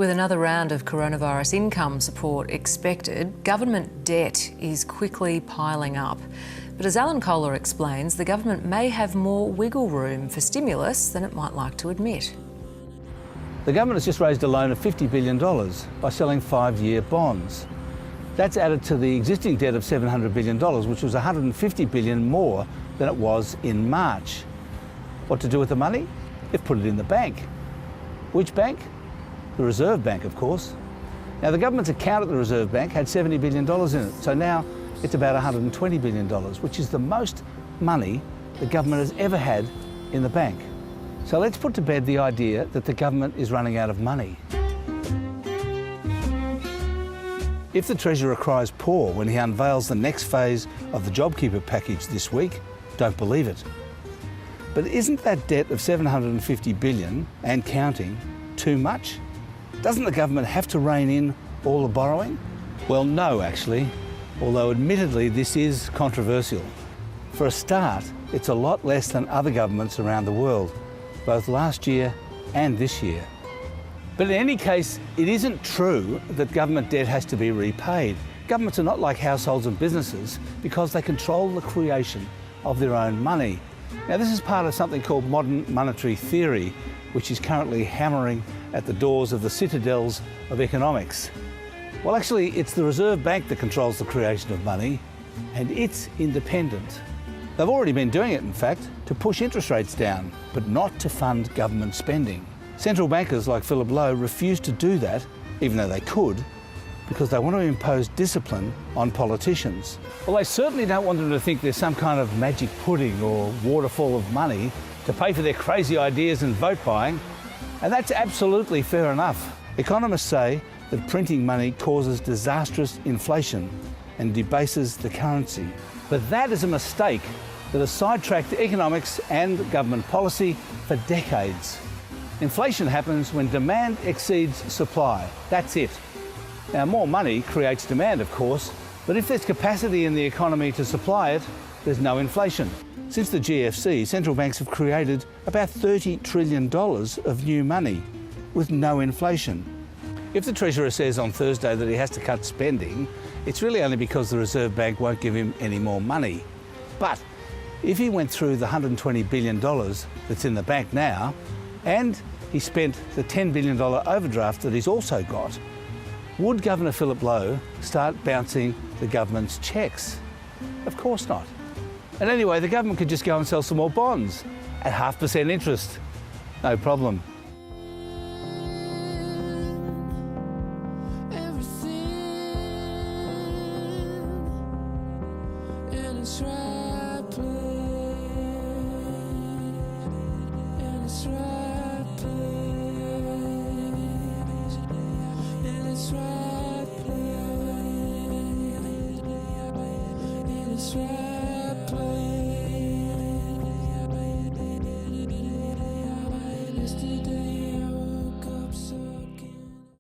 With another round of coronavirus income support expected, government debt is quickly piling up. But as Alan Kohler explains, the government may have more wiggle room for stimulus than it might like to admit. The government has just raised a loan of $50 billion by selling 5-year bonds. That's added to the existing debt of $700 billion, which was $150 billion more than it was in March. What to do with the money? They've put it in the bank. Which bank? The Reserve Bank, of course. Now, the government's account at the Reserve Bank had $70 billion in it, so now it's about $120 billion, which is the most money the government has ever had in the bank. So let's put to bed the idea that the government is running out of money. If the Treasurer cries poor when he unveils the next phase of the JobKeeper package this week, don't believe it. But isn't that debt of $750 billion and counting too much? Doesn't the government have to rein in all the borrowing? Well, no, actually, although admittedly this is controversial. For a start, it's a lot less than other governments around the world, both last year and this year. But in any case, it isn't true that government debt has to be repaid. Governments are not like households and businesses because they control the creation of their own money. Now, this is part of something called modern monetary theory, which is currently hammering at the doors of the citadels of economics. Well, actually, it's the Reserve Bank that controls the creation of money, and it's independent. They've already been doing it, in fact, to push interest rates down, but not to fund government spending. Central bankers like Philip Lowe refuse to do that, even though they could, because they want to impose discipline on politicians. Well, they certainly don't want them to think there's some kind of magic pudding or waterfall of money to pay for their crazy ideas and vote buying, and that's absolutely fair enough. Economists say that printing money causes disastrous inflation and debases the currency. But that is a mistake that has sidetracked economics and government policy for decades. Inflation happens when demand exceeds supply. That's it. Now, more money creates demand, of course, but if there's capacity in the economy to supply it, there's no inflation. Since the GFC, central banks have created about $30 trillion of new money with no inflation. If the Treasurer says on Thursday that he has to cut spending, it's really only because the Reserve Bank won't give him any more money. But if he went through the $120 billion that's in the bank now, and he spent the $10 billion overdraft that he's also got, would Governor Philip Lowe start bouncing the government's cheques? Of course not. And anyway, the government could just go and sell some more bonds at 0.5% interest. No problem. It's right.